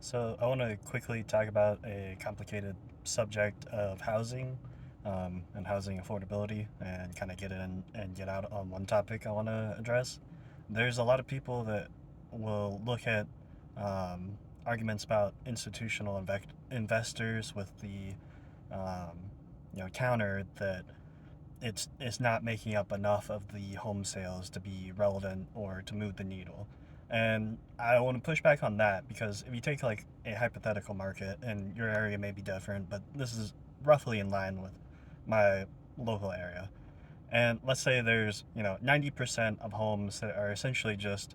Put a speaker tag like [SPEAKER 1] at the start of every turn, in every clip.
[SPEAKER 1] So I want to quickly talk about a complicated subject of housing and housing affordability and kind of get in and get out on one topic I want to address. There's a lot of people that will look at um, arguments about institutional investors with the um, counter that it's not making up enough of the home sales to be relevant or to move the needle. And I want to push back on that because if you take like a hypothetical market, and your area may be different, but this is roughly in line with my local area. And let's say there's, 90% of homes that are essentially just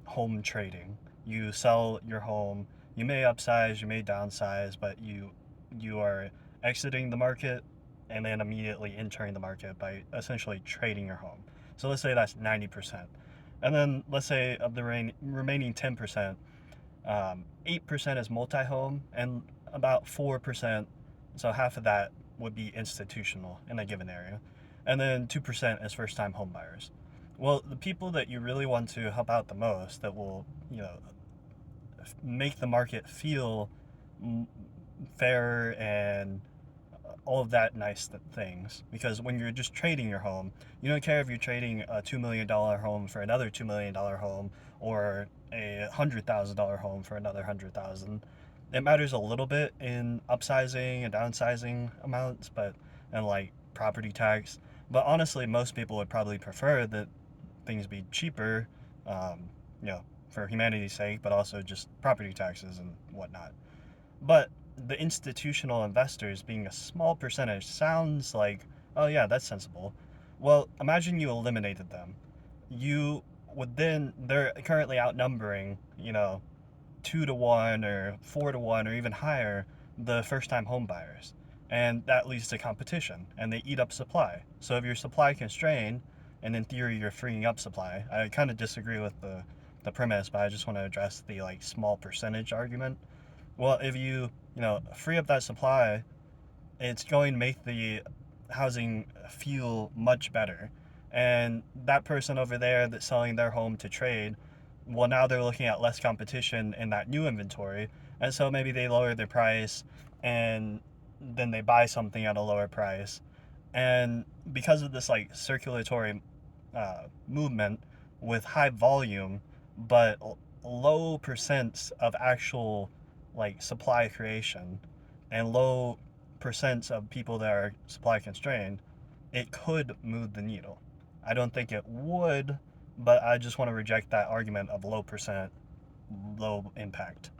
[SPEAKER 1] home trading. You sell your home, you may upsize, you may downsize, but you are exiting the market and then immediately entering the market by essentially trading your home. So let's say that's 90%. And then let's say of the remaining 10%, 8% is multi-home and about 4%, so half of that would be institutional in a given area. And then 2% is first-time home buyers. Well, the people that you really want to help out the most, that will, make the market feel fairer and all of that nice things. Because when you're just trading your home, you don't care if you're trading a $2 million home for another $2 million home, or a $100,000 home for another 100,000. It matters a little bit in upsizing and downsizing amounts, but and like property tax. But honestly, most people would probably prefer that things be cheaper, um, you know, for humanity's sake, but also just property taxes and whatnot. But the institutional investors being a small percentage sounds like, oh yeah, that's sensible. Well, imagine you eliminated them. You would then, they're currently outnumbering, 2 to 1 or 4 to 1 or even higher the first time home buyers. And that leads to competition and they eat up supply. So if you're supply constrained, and in theory you're freeing up supply, I kind of disagree with the premise, but I just want to address the like small percentage argument. Well, if you free up that supply, it's going to make the housing feel much better. And that person over there that's selling their home to trade, well, now they're looking at less competition in that new inventory. And so maybe they lower their price and then they buy something at a lower price. And because of this like circulatory movement with high volume, but low percents of actual like supply creation and low percents of people that are supply constrained, it could move the needle. I don't think it would, but I just want to reject that argument of low percent, low impact.